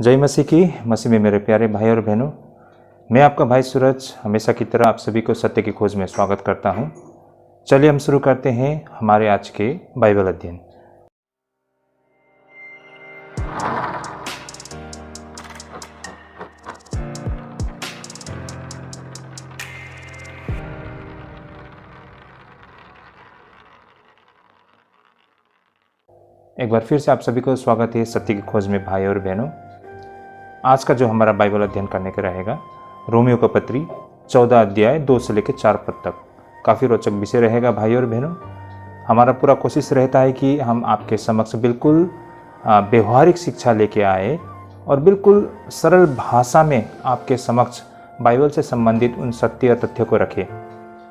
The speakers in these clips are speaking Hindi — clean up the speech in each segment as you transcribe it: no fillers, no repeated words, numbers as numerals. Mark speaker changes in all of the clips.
Speaker 1: जय मसीह की। मसीह में मेरे प्यारे भाई और बहनों, मैं आपका भाई सूरज हमेशा की तरह आप सभी को सत्य की खोज में स्वागत करता हूं। चलिए हम शुरू करते हैं हमारे आज के बाइबल अध्ययन। एक बार फिर से आप सभी को स्वागत है सत्य की खोज में भाई और बहनों। आज का जो हमारा बाइबल अध्ययन करने का रहेगा रोमियो का पत्री 14 अध्याय 2 से लेकर 4 पद तक। काफ़ी रोचक विषय रहेगा भाई और बहनों। हमारा पूरा कोशिश रहता है कि हम आपके समक्ष बिल्कुल व्यवहारिक शिक्षा लेके आए और बिल्कुल सरल भाषा में आपके समक्ष बाइबल से संबंधित उन सत्य और तथ्यों को रखें।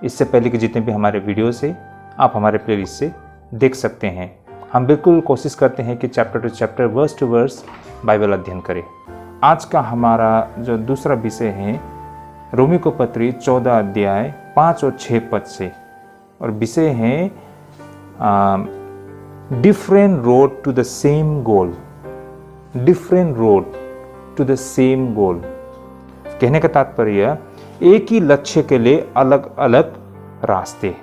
Speaker 1: इससे पहले कि जितने भी हमारे वीडियो से आप हमारे प्लेलिस्ट से देख सकते हैं, हम बिल्कुल कोशिश करते हैं कि chapter to chapter, verse to verse Bible अध्ययन करें। आज का हमारा जो दूसरा विषय है रोमियो को पत्री 14 अध्याय 5 और 6 पद से, और विषय है different road to the same goal. Different road to the same goal कहने का तात्पर्य एक ही लक्ष्य के लिए अलग अलग रास्ते।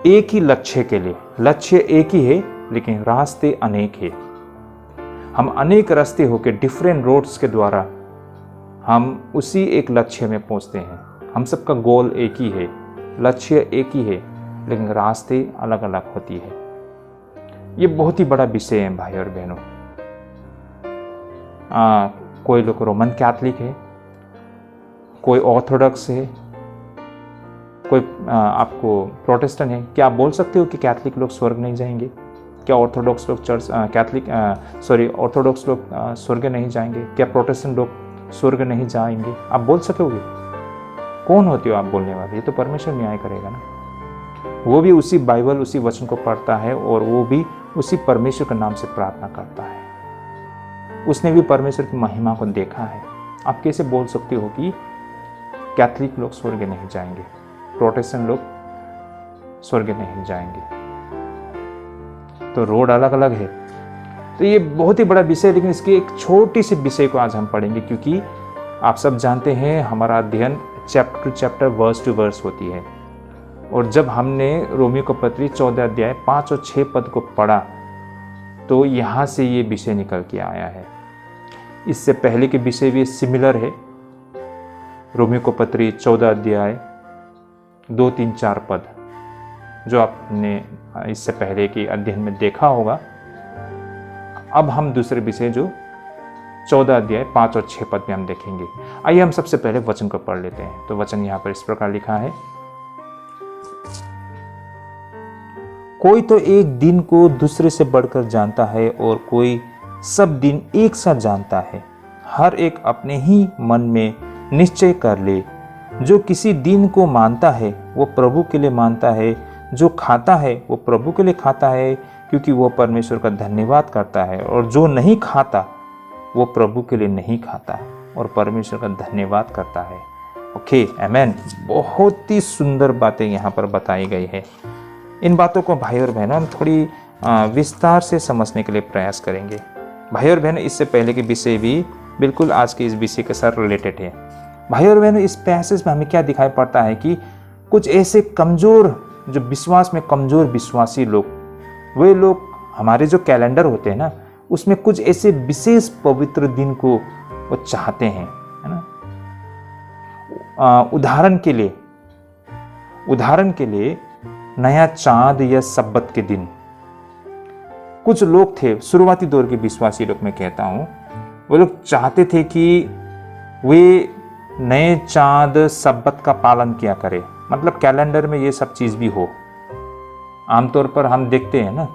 Speaker 1: एक ही लक्ष्य के लिए, लक्ष्य एक ही है लेकिन रास्ते अनेक है। हम अनेक रास्ते होकर डिफरेंट रोड्स के द्वारा हम उसी एक लक्ष्य में पहुंचते हैं। हम सबका गोल एक ही है, लक्ष्य एक ही है, लेकिन रास्ते अलग अलग होती है। ये बहुत ही बड़ा विषय है भाई और बहनों। कोई लोग रोमन कैथलिक है, कोई ऑर्थोडॉक्स है, कोई आपको प्रोटेस्टेंट है। क्या आप बोल सकते हो कि कैथलिक लोग स्वर्ग नहीं जाएंगे? क्या ऑर्थोडॉक्स लोग ऑर्थोडॉक्स लोग स्वर्ग नहीं जाएंगे? क्या प्रोटेस्टेंट लोग स्वर्ग नहीं जाएंगे? आप बोल सकोगे? कौन होते हो आप बोलने वाले? ये तो परमेश्वर न्याय करेगा ना। वो भी उसी बाइबल, उसी वचन को पढ़ता है और वो भी उसी परमेश्वर के नाम से प्रार्थना करता है। उसने भी परमेश्वर की महिमा को देखा है। आप कैसे बोल सकते हो कि कैथलिक लोग स्वर्ग नहीं जाएंगे, प्रोटेस्टेंट लोग स्वर्ग नहीं जाएंगे? तो रोड अलग अलग है। तो ये बहुत ही बड़ा विषय है, लेकिन इसके एक छोटी सी विषय को आज हम पढ़ेंगे, क्योंकि आप सब जानते हैं हमारा अध्ययन chapter to chapter, verse to verse होती है। और जब हमने रोमियो को पत्री 14 अध्याय 5 और 6 पद को पढ़ा तो यहाँ से ये विषय निकल के आया है। इससे पहले के विषय भी सिमिलर है। रोमियो को पत्री 14 अध्याय 2, 3, 4 पद जो आपने इससे पहले के अध्ययन में देखा होगा। अब हम दूसरे विषय जो 14 अध्याय 5 और 6 पद में हम देखेंगे। आइए हम सबसे पहले वचन को पढ़ लेते हैं। तो वचन यहाँ पर इस प्रकार लिखा है, कोई तो एक दिन को दूसरे से बढ़कर जानता है और कोई सब दिन एक साथ जानता है। हर एक अपने ही मन में निश्चय कर ले, जो किसी दिन को मानता है वो प्रभु के लिए मानता है, जो खाता है वो प्रभु के लिए खाता है, क्योंकि वो परमेश्वर का धन्यवाद करता है, और जो नहीं खाता वो प्रभु के लिए नहीं खाता और परमेश्वर का धन्यवाद करता है। ओके, आमेन। बहुत ही सुंदर बातें यहाँ पर बताई गई है। इन बातों को भाई और बहनों हम थोड़ी विस्तार से समझने के लिए प्रयास करेंगे। भाई और बहनों, इससे पहले के विषय भी बिल्कुल आज के इस विषय के साथ रिलेटेड है। भाई और बहनों, इस पैसेज में हमें क्या दिखाई पड़ता है कि कुछ ऐसे कमज़ोर, जो विश्वास में कमज़ोर विश्वासी लोग, वे लोग, हमारे जो कैलेंडर होते हैं ना, उसमें कुछ ऐसे विशेष पवित्र दिन को वो चाहते हैं, है ना। उदाहरण के लिए नया चांद या सब्बत के दिन। कुछ लोग थे, शुरुआती दौर के विश्वासी लोग मैं कहता हूँ, वो लोग चाहते थे कि वे नए चांद सब्बत का पालन किया करे, मतलब कैलेंडर में ये सब चीज़ भी हो। आमतौर पर हम देखते हैं ना,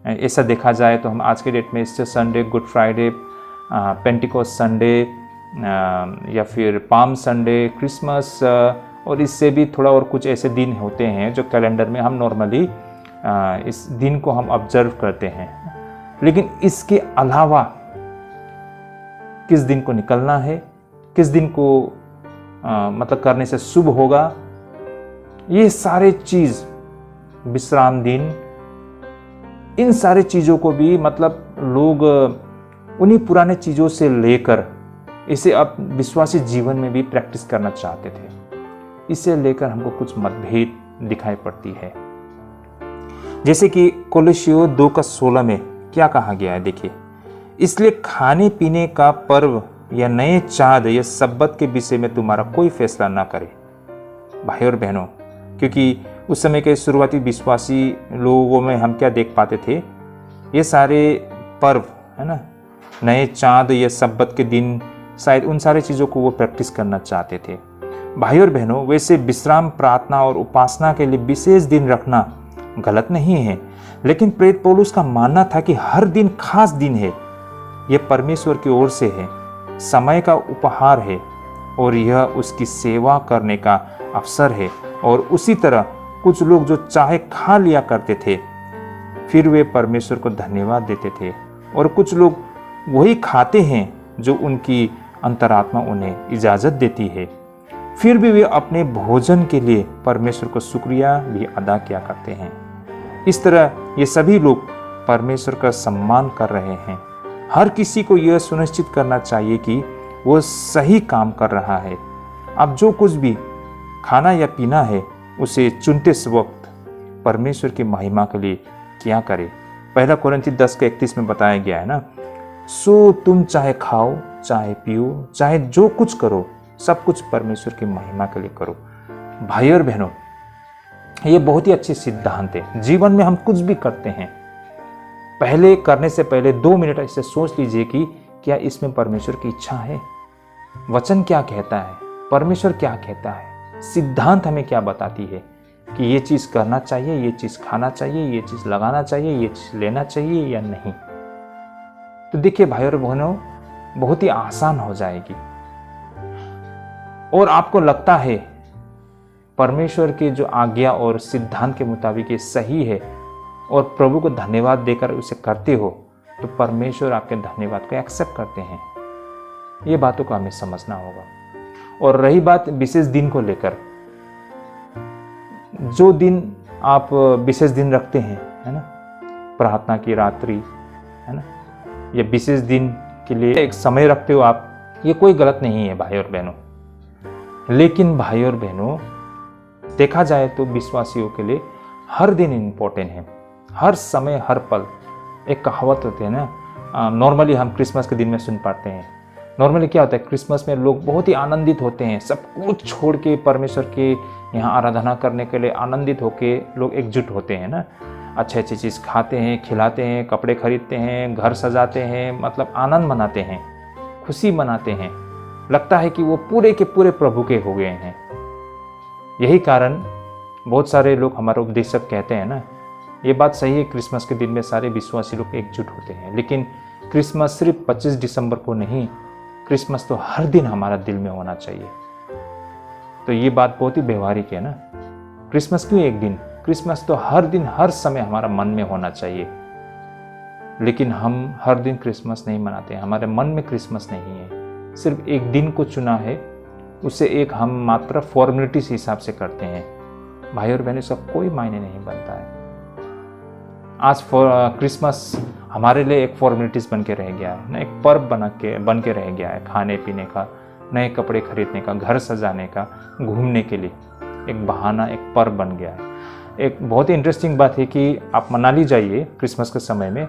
Speaker 1: ऐसा देखा जाए तो हम आज के डेट में Easter Sunday, good Friday, Pentecost Sunday या फिर पाम संडे, क्रिसमस, और इससे भी थोड़ा और कुछ ऐसे दिन होते हैं जो कैलेंडर में हम नॉर्मली इस दिन को हम ऑब्जर्व करते हैं। लेकिन इसके अलावा किस दिन को निकलना है, किस दिन को मतलब करने से शुभ होगा, ये सारे चीज़, विश्राम दिन, इन सारे चीज़ों को भी मतलब लोग उन्हीं पुराने चीज़ों से लेकर इसे अब विश्वासी जीवन में भी प्रैक्टिस करना चाहते थे। इसे लेकर हमको कुछ मतभेद दिखाई पड़ती है। जैसे कि कोलोसियों 2:16 में क्या कहा गया है, देखिए, इसलिए खाने पीने का पर्व या नए चाँद या सब्बत के विषय में तुम्हारा कोई फैसला ना करे। भाई और बहनों, क्योंकि उस समय के शुरुआती विश्वासी लोगों में हम क्या देख पाते थे, ये सारे पर्व है ना, नए चाँद या सब्बत के दिन, शायद उन सारे चीज़ों को वो प्रैक्टिस करना चाहते थे। भाई और बहनों, वैसे विश्राम, प्रार्थना और उपासना के लिए विशेष दिन रखना गलत नहीं है, लेकिन प्रेरित पौलुस का मानना था कि हर दिन खास दिन है, यह परमेश्वर की ओर से है, समय का उपहार है और यह उसकी सेवा करने का अवसर है। और उसी तरह कुछ लोग जो चाहे खा लिया करते थे, फिर वे परमेश्वर को धन्यवाद देते थे, और कुछ लोग वही खाते हैं जो उनकी अंतरात्मा उन्हें इजाज़त देती है, फिर भी वे अपने भोजन के लिए परमेश्वर को शुक्रिया भी अदा किया करते हैं। इस तरह ये सभी लोग परमेश्वर का सम्मान कर रहे हैं। हर किसी को यह सुनिश्चित करना चाहिए कि वो सही काम कर रहा है। अब जो कुछ भी खाना या पीना है, उसे चुनते वक्त परमेश्वर की महिमा के लिए क्या करे। 1 कोरिन्थी 10:31 में बताया गया है ना, सो तुम चाहे खाओ, चाहे पियो, चाहे जो कुछ करो, सब कुछ परमेश्वर की महिमा के लिए करो। भाई और बहनों, ये बहुत ही अच्छे सिद्धांत है। जीवन में हम कुछ भी करते हैं, पहले करने से पहले 2 मिनट ऐसे सोच लीजिए कि क्या इसमें परमेश्वर की इच्छा है, वचन क्या कहता है, परमेश्वर क्या कहता है, सिद्धांत हमें क्या बताती है कि ये चीज़ करना चाहिए, ये चीज़ खाना चाहिए, ये चीज़ लगाना चाहिए, ये चीज़ लेना चाहिए या नहीं। तो देखिए भाई और बहनों, बहुत ही आसान हो जाएगी। और आपको लगता है परमेश्वर की जो आज्ञा और सिद्धांत के मुताबिक ये सही है और प्रभु को धन्यवाद देकर उसे करते हो, तो परमेश्वर आपके धन्यवाद को एक्सेप्ट करते हैं। ये बातों को हमें समझना होगा। और रही बात विशेष दिन को लेकर, जो दिन आप विशेष दिन रखते हैं, है ना, प्रार्थना की रात्रि, है ना, या विशेष दिन के लिए एक समय रखते हो आप, ये कोई गलत नहीं है भाई और बहनों। लेकिन भाई और बहनों, देखा जाए तो विश्वासियों के लिए हर दिन इम्पोर्टेंट है, हर समय, हर पल। एक कहावत होती है ना, नॉर्मली हम क्रिसमस के दिन में सुन पाते हैं। नॉर्मली क्या होता है, क्रिसमस में लोग बहुत ही आनंदित होते हैं, सब कुछ छोड़ के परमेश्वर के यहाँ आराधना करने के लिए आनंदित होके लोग एकजुट होते हैं ना। अच्छे अच्छी चीज़ खाते हैं, खिलाते हैं, कपड़े खरीदते हैं, घर सजाते हैं, मतलब आनंद मनाते हैं, खुशी मनाते हैं। लगता है कि वो पूरे के पूरे प्रभु के हो गए हैं। यही कारण बहुत सारे लोग, हमारे उपदेशक कहते हैं ना, ये बात सही है, क्रिसमस के दिन में सारे विश्वासी लोग एकजुट होते हैं, लेकिन क्रिसमस सिर्फ 25 दिसंबर को नहीं, क्रिसमस तो हर दिन हमारा दिल में होना चाहिए। तो ये बात बहुत ही व्यवहारिक है ना। क्रिसमस क्यों एक दिन, क्रिसमस तो हर दिन, हर समय हमारा मन में होना चाहिए। लेकिन हम हर दिन क्रिसमस नहीं मनाते हैं, हमारे मन में क्रिसमस नहीं है। सिर्फ एक दिन को चुना है, उसे एक हम मात्र फॉर्मेलिटीज हिसाब से करते हैं। भाई और बहनों, इसका कोई मायने नहीं बनता है। आज क्रिसमस हमारे लिए एक फॉर्मेलिटीज बन के रह गया है ना, एक पर्व बन के रह गया है, खाने पीने का, नए कपड़े खरीदने का, घर सजाने का, घूमने के लिए एक बहाना, एक पर्व बन गया है। एक बहुत ही इंटरेस्टिंग बात है कि आप मनाली जाइए क्रिसमस के समय में,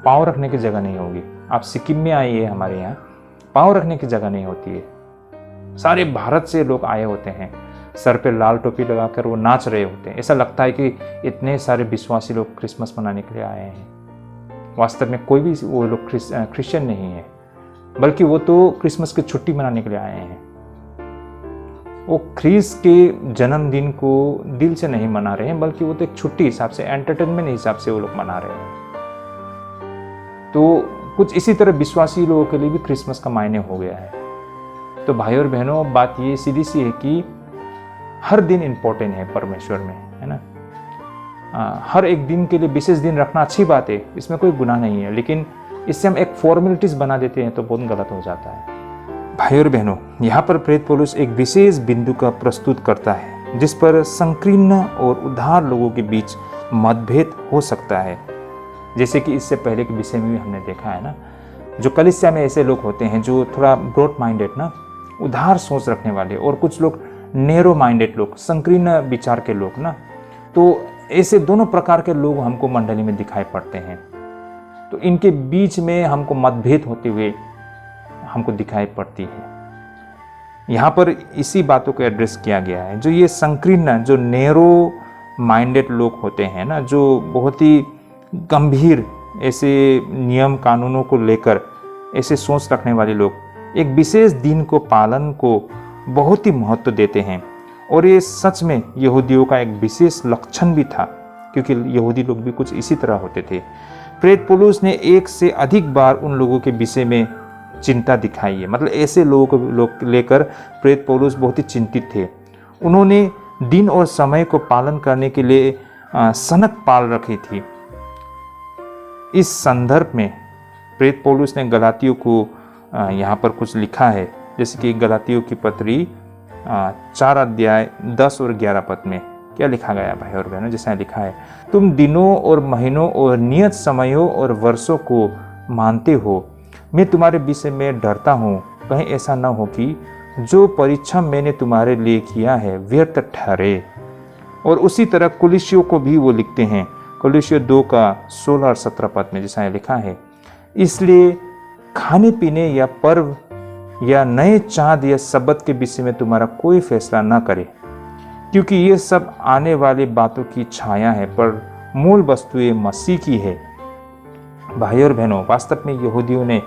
Speaker 1: पाँव रखने की जगह नहीं होगी। आप सिक्किम में आइए, हमारे यहाँ पाँव रखने की जगह नहीं होती है। सारे भारत से लोग आए होते हैं, सर पे लाल टोपी लगाकर वो नाच रहे होते हैं। ऐसा लगता है कि इतने सारे विश्वासी लोग क्रिसमस मनाने के लिए आए हैं। वास्तव में कोई भी वो लोग क्रिश्चियन नहीं है, बल्कि वो तो क्रिसमस की छुट्टी मनाने के लिए आए हैं। वो ख्रीस के जन्मदिन को दिल से नहीं मना रहे हैं, बल्कि वो तो एक छुट्टी हिसाब से, एंटरटेनमेंट हिसाब से वो लोग मना रहे हैं। तो कुछ इसी तरह विश्वासी लोगों के लिए भी क्रिसमस का मायने हो गया है। तो भाई और बहनों, बात ये सीधी सी है कि हर दिन इम्पोर्टेंट है परमेश्वर में, है ना। हर एक दिन के लिए विशेष दिन रखना अच्छी बात है, इसमें कोई गुनाह नहीं है, लेकिन इससे हम एक फॉर्मेलिटीज बना देते हैं तो बहुत गलत हो जाता है। भाई और बहनों, यहाँ पर प्रेरित पौलुस एक विशेष बिंदु का प्रस्तुत करता है जिस पर संकीर्ण और उदार लोगों के बीच मतभेद हो सकता है। जैसे कि इससे पहले के विषय में भी हमने देखा है ना जो कलीसिया में ऐसे लोग होते हैं जो थोड़ा ब्रॉड माइंडेड ना, उदार सोच रखने वाले, और कुछ लोग नैरो माइंडेड लोग, संकीर्ण विचार के लोग ना, तो ऐसे दोनों प्रकार के लोग हमको मंडली में दिखाई पड़ते हैं। तो इनके बीच में हमको मतभेद होते हुए हमको दिखाई पड़ती है। यहाँ पर इसी बातों को एड्रेस किया गया है। जो ये संकीर्ण, जो नैरो माइंडेड लोग होते हैं ना, जो बहुत ही गंभीर ऐसे नियम कानूनों को लेकर ऐसे सोच रखने वाले लोग एक विशेष दिन को पालन को बहुत ही महत्व देते हैं। और ये सच में यहूदियों का एक विशेष लक्षण भी था, क्योंकि यहूदी लोग भी कुछ इसी तरह होते थे। प्रेरित पौलुस ने एक से अधिक बार उन लोगों के विषय में चिंता दिखाई है। मतलब ऐसे लोगों को लेकर प्रेरित पौलुस बहुत ही चिंतित थे। उन्होंने दिन और समय को पालन करने के लिए सनक पाल रखी थी। इस संदर्भ में प्रेरित पौलुस ने गलातियों को यहाँ पर कुछ लिखा है, जैसे कि गलातियों की पत्री 4 अध्याय 10 और 11 पद में क्या लिखा गया भाई और बहनों, जैसा लिखा है, तुम दिनों और महीनों और नियत समयों और वर्षों को मानते हो। मैं तुम्हारे विषय में डरता हूँ, कहीं ऐसा न हो कि जो परीक्षा मैंने तुम्हारे लिए किया है व्यर्थ ठहरे। और उसी तरह कुलिसियों को भी वो लिखते हैं, कुलिसियों 2 का 16 और 17 पद में जैसा लिखा है, इसलिए खाने पीने या पर्व या नए चाँद या सब्बत के विषय में तुम्हारा कोई फैसला न करे, क्योंकि ये सब आने वाली बातों की छाया है, पर मूल वस्तुएं मसीह की है। भाई और बहनों, वास्तव में यहूदियों ने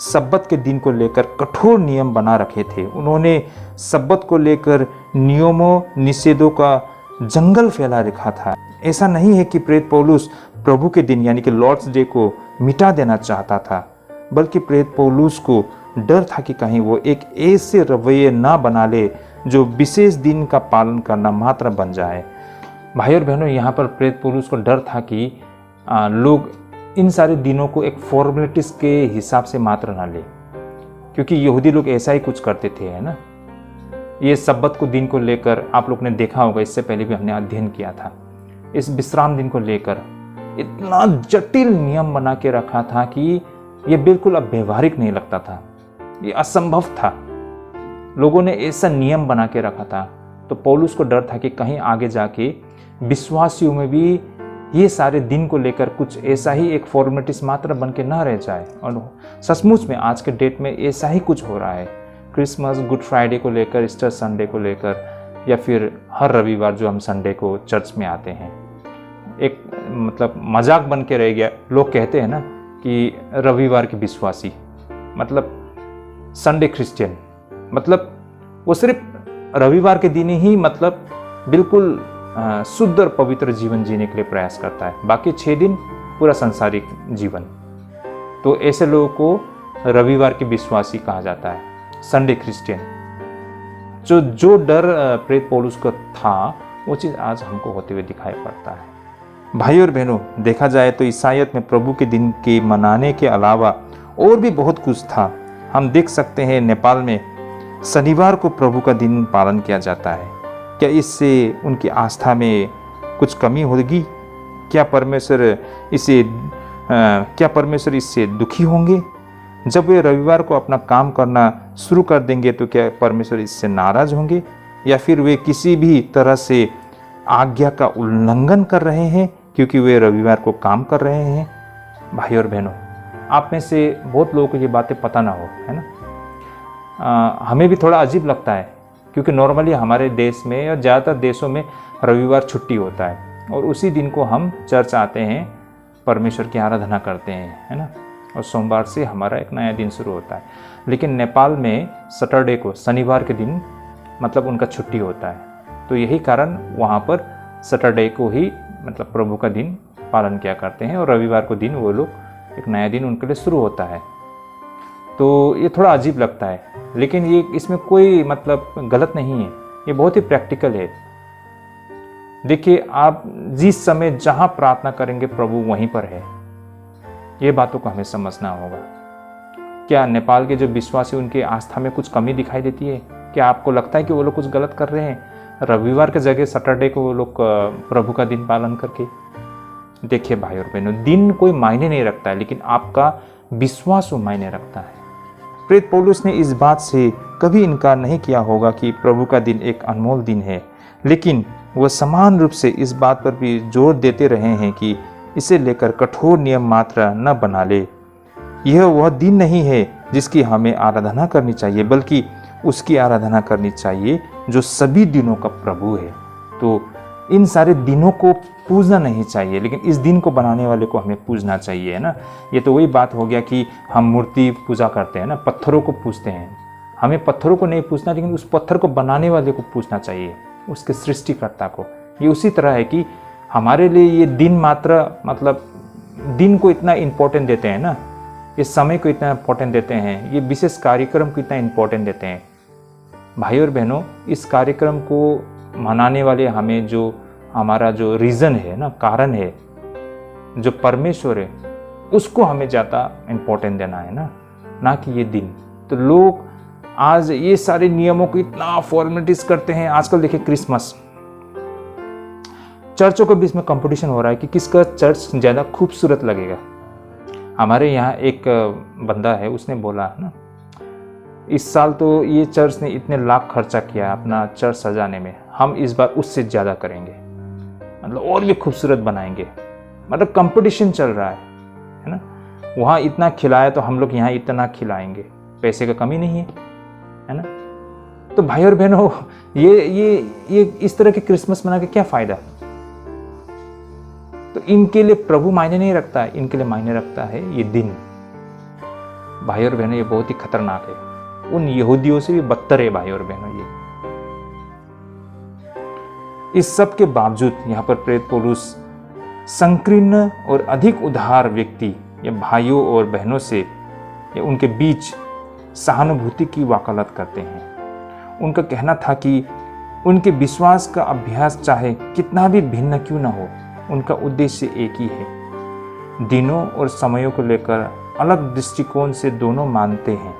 Speaker 1: सब्बत के दिन को लेकर कठोर नियम बना रखे थे। उन्होंने सब्बत को लेकर नियमों निषेधों का जंगल फैला रखा था। ऐसा नहीं है कि प्रेरित पौलुस प्रभु के दिन यानी कि लॉर्ड्स डे को मिटा देना चाहता था, बल्कि प्रेरित पौलुस को डर था कि कहीं वो एक ऐसे रवैये ना बना ले जो विशेष दिन का पालन करना मात्र बन जाए। भाई और बहनों, यहाँ पर प्रेरित पौलुस को डर था कि लोग इन सारे दिनों को एक फॉर्मेलिटीज के हिसाब से मात्र ना ले, क्योंकि यहूदी लोग ऐसा ही कुछ करते थे, है ना। ये सब्बत को दिन को लेकर आप लोग ने देखा होगा, इससे पहले भी हमने अध्ययन किया था, इस विश्राम दिन को लेकर इतना जटिल नियम बना के रखा था कि ये बिल्कुल अब व्यवहारिक नहीं लगता था, ये असंभव था। लोगों ने ऐसा नियम बना के रखा था। तो पौलुस को डर था कि कहीं आगे जाके विश्वासियों में भी ये सारे दिन को लेकर कुछ ऐसा ही एक फॉर्मेलिटीज मात्र बन के ना रह जाए। और सचमुच में आज के डेट में ऐसा ही कुछ हो रहा है। क्रिसमस, गुड फ्राइडे को लेकर, ईस्टर संडे को लेकर, या फिर हर रविवार जो हम संडे को चर्च में आते हैं, एक मतलब मजाक बन के रह गया। लोग कहते हैं ना कि रविवार के विश्वासी, मतलब संडे क्रिश्चियन, मतलब वो सिर्फ रविवार के दिन ही मतलब बिल्कुल शुद्ध और पवित्र जीवन जीने के लिए प्रयास करता है, बाकी 6 दिन पूरा सांसारिक जीवन। तो ऐसे लोगों को रविवार के विश्वासी कहा जाता है, संडे क्रिश्चियन। जो डर प्रेरित पौलुस को था, वो चीज़ आज हमको होते हुए दिखाई पड़ता है। भाई और बहनों, देखा जाए तो ईसाइयत में प्रभु के दिन के मनाने के अलावा और भी बहुत कुछ था। हम देख सकते हैं नेपाल में शनिवार को प्रभु का दिन पालन किया जाता है। क्या इससे उनकी आस्था में कुछ कमी होगी? क्या परमेश्वर इससे दुखी होंगे? जब वे रविवार को अपना काम करना शुरू कर देंगे तो क्या परमेश्वर इससे नाराज होंगे? या फिर वे किसी भी तरह से आज्ञा का उल्लंघन कर रहे हैं क्योंकि वे रविवार को काम कर रहे हैं? भाई और बहनों, आप में से बहुत लोगों को ये बातें पता ना हो, है ना। हमें भी थोड़ा अजीब लगता है, क्योंकि नॉर्मली हमारे देश में या ज़्यादातर देशों में रविवार छुट्टी होता है और उसी दिन को हम चर्च आते हैं, परमेश्वर की आराधना करते हैं, है ना। और सोमवार से हमारा एक नया दिन शुरू होता है। लेकिन नेपाल में सैटरडे को, शनिवार के दिन मतलब उनका छुट्टी होता है। तो यही कारण वहाँ पर सैटरडे को ही मतलब प्रभु का दिन पालन किया करते हैं और रविवार को दिन वो लोग एक नया दिन उनके लिए शुरू होता है। तो ये थोड़ा अजीब लगता है, लेकिन ये इसमें कोई मतलब गलत नहीं है, ये बहुत ही प्रैक्टिकल है। देखिए, आप जिस समय जहाँ प्रार्थना करेंगे प्रभु वहीं पर है, ये बातों को हमें समझना होगा। क्या नेपाल के जो विश्वासी, उनकी आस्था में कुछ कमी दिखाई देती है? क्या आपको लगता है कि वो लोग कुछ गलत कर रहे हैं रविवार के जगह सैटरडे को वो लोग प्रभु का दिन पालन करके? देखिए भाई और बहनों, दिन कोई मायने नहीं रखता है, लेकिन आपका विश्वास वो मायने रखता है। प्रेरित पौलुस ने इस बात से कभी इनकार नहीं किया होगा कि प्रभु का दिन एक अनमोल दिन है, लेकिन वह समान रूप से इस बात पर भी जोर देते रहे हैं कि इसे लेकर कठोर नियम मात्र न बना ले। यह वह दिन नहीं है जिसकी हमें आराधना करनी चाहिए, बल्कि उसकी आराधना करनी चाहिए जो सभी दिनों का प्रभु है। तो इन सारे दिनों को पूजना नहीं चाहिए, लेकिन इस दिन को बनाने वाले को हमें पूजना चाहिए, है ना। ये तो वही बात हो गया कि हम मूर्ति पूजा करते हैं ना, पत्थरों को पूजते हैं। हमें पत्थरों को नहीं पूछना, लेकिन उस पत्थर को बनाने वाले को पूछना चाहिए, उसके सृष्टिकर्ता को। ये उसी तरह है कि हमारे लिए ये दिन मात्र, मतलब दिन को इतना इम्पोर्टेंट देते हैं ना, इस समय को इतना इम्पोर्टेंट देते हैं, ये विशेष कार्यक्रम को इतना इम्पोर्टेंट देते हैं। भाई और बहनों, इस कार्यक्रम को मनाने वाले हमें जो हमारा जो रीज़न है ना, कारण है, जो परमेश्वर है, उसको हमें ज़्यादा इम्पोर्टेंट देना है ना कि ये दिन। तो लोग आज ये सारे नियमों को इतना फॉर्मेलिटीज करते हैं। आजकल देखिए क्रिसमस, चर्चों के बीच में कंपटीशन हो रहा है कि किसका चर्च ज़्यादा खूबसूरत लगेगा। हमारे यहाँ एक बंदा है, उसने बोला ना, इस साल तो ये चर्च ने इतने लाख खर्चा किया अपना चर्च सजाने में, हम इस बार उससे ज़्यादा करेंगे, मतलब और भी खूबसूरत बनाएंगे। मतलब कंपटीशन चल रहा है ना। वहाँ इतना खिलाया तो हम लोग यहाँ इतना खिलाएंगे, पैसे का कमी नहीं है ना। तो भाई और बहनों, ये इस तरह के क्रिसमस मना के क्या फ़ायदा। तो इनके लिए प्रभु मायने नहीं रखता है, इनके लिए मायने रखता है ये दिन। भाई और बहनों, ये बहुत ही खतरनाक है, उन यहूदियों से भी बदतर है भाई और बहनों ये। इस सब के बावजूद यहाँ पर प्रेरित पौलुस संकीर्ण और अधिक उदार व्यक्ति या भाइयों और बहनों से या उनके बीच सहानुभूति की वकालत करते हैं। उनका कहना था कि उनके विश्वास का अभ्यास चाहे कितना भी भिन्न क्यों न हो, उनका उद्देश्य एक ही है। दिनों और समयों को लेकर अलग दृष्टिकोण से दोनों मानते हैं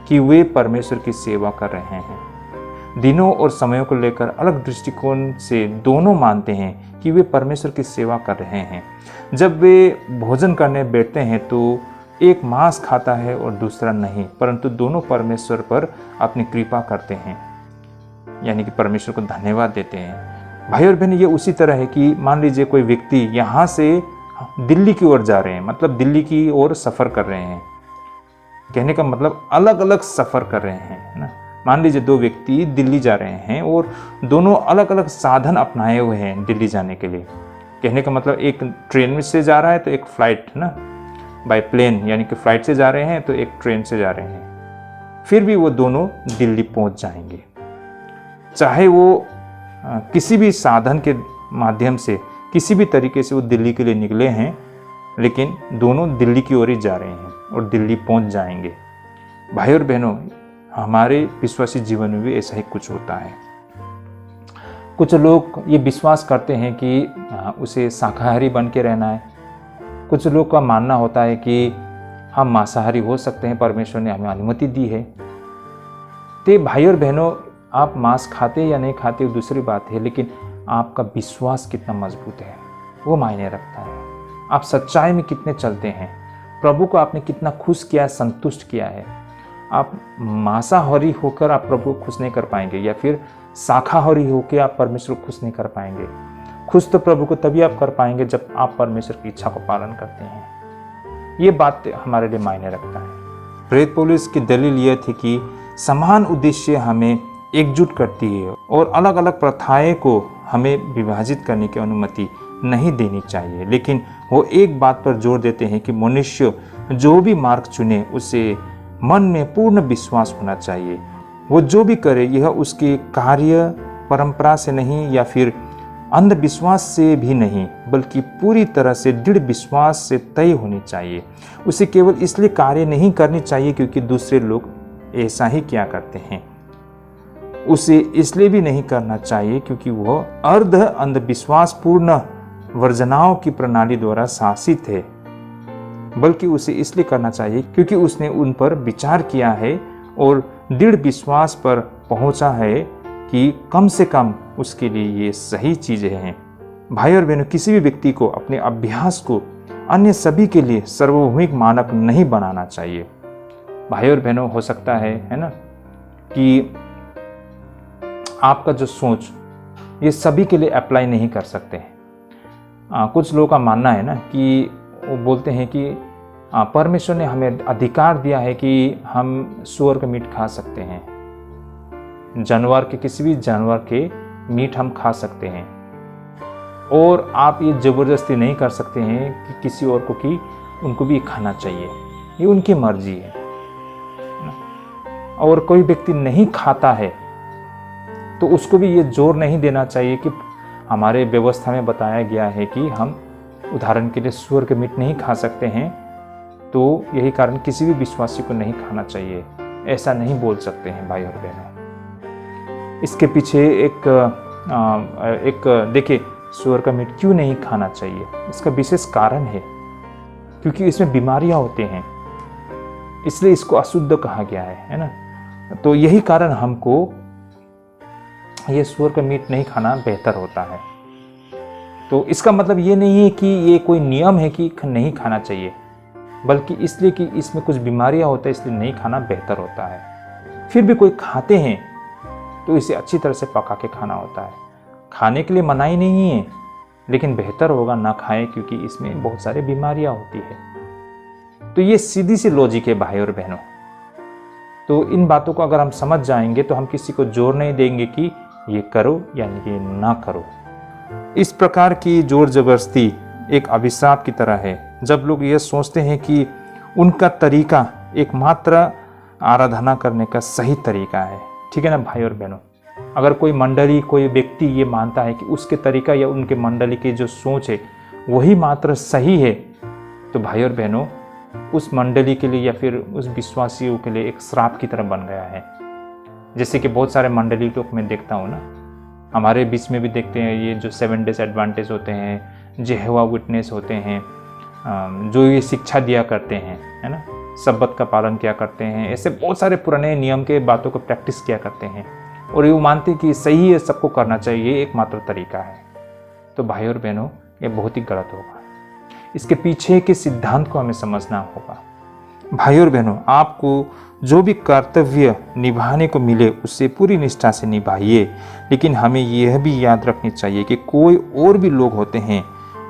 Speaker 1: कि वे परमेश्वर की सेवा कर रहे हैं। दिनों और समयों को लेकर अलग दृष्टिकोण से दोनों मानते हैं कि वे परमेश्वर की सेवा कर रहे हैं। जब वे भोजन करने बैठते हैं तो एक मांस खाता है और दूसरा नहीं, परंतु दोनों परमेश्वर पर अपनी कृपा करते हैं, यानी कि परमेश्वर को धन्यवाद देते हैं। भाई और बहन, ये उसी तरह है कि मान लीजिए कोई व्यक्ति यहाँ से दिल्ली की ओर जा रहे हैं, मतलब दिल्ली की ओर सफ़र कर रहे हैं। कहने का मतलब अलग अलग सफ़र कर रहे हैं ना। मान लीजिए दो व्यक्ति दिल्ली जा रहे हैं और दोनों अलग अलग साधन अपनाए हुए हैं दिल्ली जाने के लिए। कहने का मतलब एक ट्रेन में से जा रहा है तो एक फ्लाइट ना, बाय प्लेन, यानी कि फ्लाइट से जा रहे हैं तो एक ट्रेन से जा रहे हैं। फिर भी वो दोनों दिल्ली पहुंच जाएंगे, चाहे वो किसी भी साधन के माध्यम से, किसी भी तरीके से वो दिल्ली के लिए निकले हैं, लेकिन दोनों दिल्ली की ओर ही जा रहे हैं और दिल्ली पहुंच जाएंगे। भाई और बहनों, हमारे विश्वासी जीवन में भी ऐसा ही कुछ होता है। कुछ लोग ये विश्वास करते हैं कि उसे शाकाहारी बन के रहना है। कुछ लोग का मानना होता है कि हम मांसाहारी हो सकते हैं, परमेश्वर ने हमें अनुमति दी है। तो भाई और बहनों, आप मांस खाते या नहीं खाते वो दूसरी बात है, लेकिन आपका विश्वास कितना मजबूत है वो मायने रखता है। आप सच्चाई में कितने चलते हैं, प्रभु को आपने कितना खुश किया है, संतुष्ट किया है। आप मांसाहारी होकर आप प्रभु को खुश नहीं कर पाएंगे, या फिर शाकाहारी होकर आप परमेश्वर को खुश नहीं कर पाएंगे। खुश तो प्रभु को तभी आप कर पाएंगे जब आप परमेश्वर की इच्छा को पालन करते हैं। ये बात हमारे लिए मायने रखता है। प्रेरित पौलुस की दलील यह थी कि समान उद्देश्य हमें एकजुट करती है और अलग अलग प्रथाएं को हमें विभाजित करने की अनुमति नहीं देनी चाहिए, लेकिन वो एक बात पर जोर देते हैं कि मनुष्य जो भी मार्ग चुने उसे मन में पूर्ण विश्वास होना चाहिए। वो जो भी करे यह उसके कार्य परंपरा से नहीं या फिर अंधविश्वास से भी नहीं, बल्कि पूरी तरह से दृढ़ विश्वास से तय होनी चाहिए। उसे केवल इसलिए कार्य नहीं करनी चाहिए क्योंकि दूसरे लोग ऐसा ही क्या करते हैं। उसे इसलिए भी नहीं करना चाहिए क्योंकि वह अर्ध अंधविश्वास पूर्ण वर्जनाओं की प्रणाली द्वारा शासित है, बल्कि उसे इसलिए करना चाहिए क्योंकि उसने उन पर विचार किया है और दृढ़ विश्वास पर पहुंचा है कि कम से कम उसके लिए ये सही चीज़ें हैं। भाई और बहनों, किसी भी व्यक्ति को अपने अभ्यास को अन्य सभी के लिए सार्वभौमिक मानक नहीं बनाना चाहिए। भाई और बहनों, हो सकता है ना, कि आपका जो सोच ये सभी के लिए अप्लाई नहीं कर सकते हैं। कुछ लोगों का मानना है ना कि वो बोलते हैं कि परमेश्वर ने हमें अधिकार दिया है कि हम सूअर का मीट खा सकते हैं, जानवर के, किसी भी जानवर के मीट हम खा सकते हैं, और आप ये ज़बरदस्ती नहीं कर सकते हैं कि किसी और को कि उनको भी खाना चाहिए, ये उनकी मर्जी है। और कोई व्यक्ति नहीं खाता है तो उसको भी ये जोर नहीं देना चाहिए कि हमारे व्यवस्था में बताया गया है कि हम उदाहरण के लिए सूअर के मीट नहीं खा सकते हैं, तो यही कारण किसी भी विश्वासी को नहीं खाना चाहिए, ऐसा नहीं बोल सकते हैं भाई और बहनों। इसके पीछे एक देखिए, सूअर का मीट क्यों नहीं खाना चाहिए, इसका विशेष कारण है, क्योंकि इसमें बीमारियां होते हैं, इसलिए इसको अशुद्ध कहा गया है ना। तो यही कारण हमको ये सूअर का मीट नहीं खाना बेहतर होता है। तो इसका मतलब ये नहीं है कि ये कोई नियम है कि नहीं खाना चाहिए, बल्कि इसलिए कि इसमें कुछ बीमारियां होती है, इसलिए नहीं खाना बेहतर होता है। फिर भी कोई खाते हैं तो इसे अच्छी तरह से पका के खाना होता है। खाने के लिए मनाही नहीं है, लेकिन बेहतर होगा ना खाएं, क्योंकि इसमें बहुत सारी बीमारियां होती है। तो ये सीधी सी लॉजिक है भाई और बहनों। तो इन बातों को अगर हम समझ जाएंगे तो हम किसी को जोर नहीं देंगे कि ये करो यानी कि ना करो। इस प्रकार की जोर जबरदस्ती एक अभिशाप की तरह है, जब लोग ये सोचते हैं कि उनका तरीका एकमात्र आराधना करने का सही तरीका है। ठीक है ना भाई और बहनों, अगर कोई मंडली, कोई व्यक्ति ये मानता है कि उसके तरीका या उनके मंडली की जो सोच है वही मात्र सही है, तो भाई और बहनों उस मंडली के लिए या फिर उस विश्वासियों के लिए एक श्राप की तरह बन गया है। जैसे कि बहुत सारे मंडली लोग मैं देखता हूँ ना, हमारे बीच में भी देखते हैं, ये जो 7 डेज एडवांटेज होते हैं, जेहोवा विटनेस होते हैं, जो ये शिक्षा दिया करते हैं, है ना, सब्बत का पालन किया करते हैं, ऐसे बहुत सारे पुराने नियम के बातों को प्रैक्टिस किया करते हैं, और ये मानते हैं कि सही है, सबको करना चाहिए, ये एकमात्र तरीका है। तो भाई और बहनों, ये बहुत ही गलत होगा। इसके पीछे के सिद्धांत को हमें समझना होगा। भाई और बहनों, आपको जो भी कर्तव्य निभाने को मिले उससे पूरी निष्ठा से निभाइए, लेकिन हमें यह भी याद रखनी चाहिए कि कोई और भी लोग होते हैं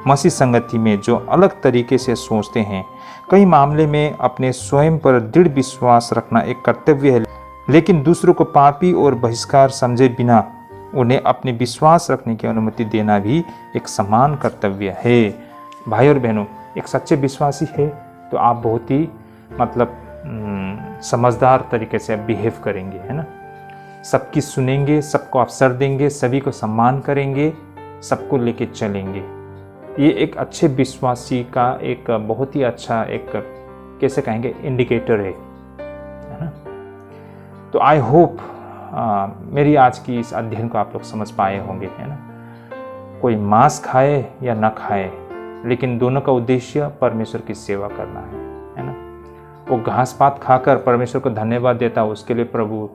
Speaker 1: मसीह संगति में जो अलग तरीके से सोचते हैं। कई मामले में अपने स्वयं पर दृढ़ विश्वास रखना एक कर्तव्य है, लेकिन दूसरों को पापी और बहिष्कार समझे बिना उन्हें अपने विश्वास रखने की अनुमति देना भी एक समान कर्तव्य है। भाई और बहनों, एक सच्चे विश्वासी है तो आप बहुत ही समझदार तरीके से बिहेव करेंगे, है ना, सबकी सुनेंगे, सबको अवसर देंगे, सभी को सम्मान करेंगे, सबको लेके चलेंगे। ये एक अच्छे विश्वासी का एक बहुत ही अच्छा एक कैसे कहेंगे इंडिकेटर है ना। तो आई होप मेरी आज की इस अध्ययन को आप लोग समझ पाए होंगे, है ना। कोई मांस खाए या ना खाए, लेकिन दोनों का उद्देश्य परमेश्वर की सेवा करना है ना। वो घास पात खाकर परमेश्वर को धन्यवाद देता है, उसके लिए प्रभु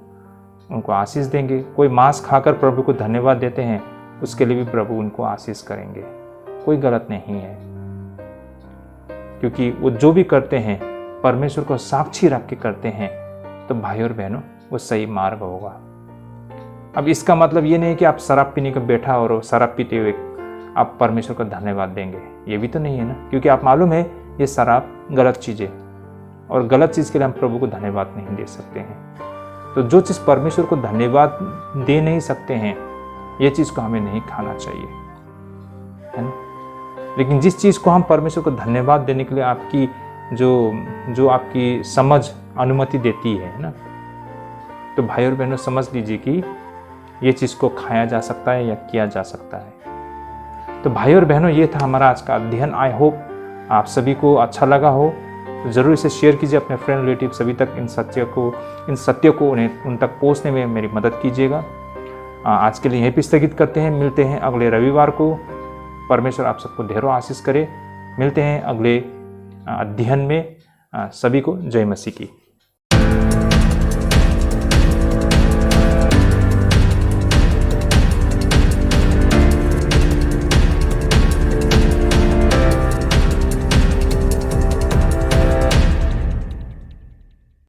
Speaker 1: उनको आशीष देंगे। कोई मांस खाकर प्रभु को धन्यवाद देते हैं, उसके लिए भी प्रभु उनको आशीष करेंगे। कोई गलत नहीं है, क्योंकि वो जो भी करते हैं परमेश्वर को साक्षी रख के करते हैं, तो भाई और बहनों वो सही मार्ग होगा। अब इसका मतलब ये नहीं कि आप शराब पीने को बैठा और शराब पीते हुए आप परमेश्वर को धन्यवाद देंगे, ये भी तो नहीं है ना, क्योंकि आप मालूम है ये शराब गलत चीज़ है, और गलत चीज़ के लिए हम प्रभु को धन्यवाद नहीं दे सकते हैं। तो जो चीज़ परमेश्वर को धन्यवाद दे नहीं सकते हैं, ये चीज़ को हमें नहीं खाना चाहिए, है ना। लेकिन जिस चीज़ को हम परमेश्वर को धन्यवाद देने के लिए आपकी जो आपकी समझ अनुमति देती है ना, तो भाई और बहनों समझ लीजिए कि ये चीज़ को खाया जा सकता है या किया जा सकता है। तो भाई और बहनों, ये था हमारा आज का अध्ययन। आई होप आप सभी को अच्छा लगा हो। तो ज़रूर इसे शेयर कीजिए अपने फ्रेंड रिलेटिव सभी तक। इन सत्य को उन तक पहुँचने में मेरी मदद कीजिएगा। आज के लिए यहीं पे स्थगित करते हैं। मिलते हैं अगले रविवार को। परमेश्वर आप सबको ढेरों आशीष करे। मिलते हैं अगले अध्ययन में। सभी को जय मसीह की।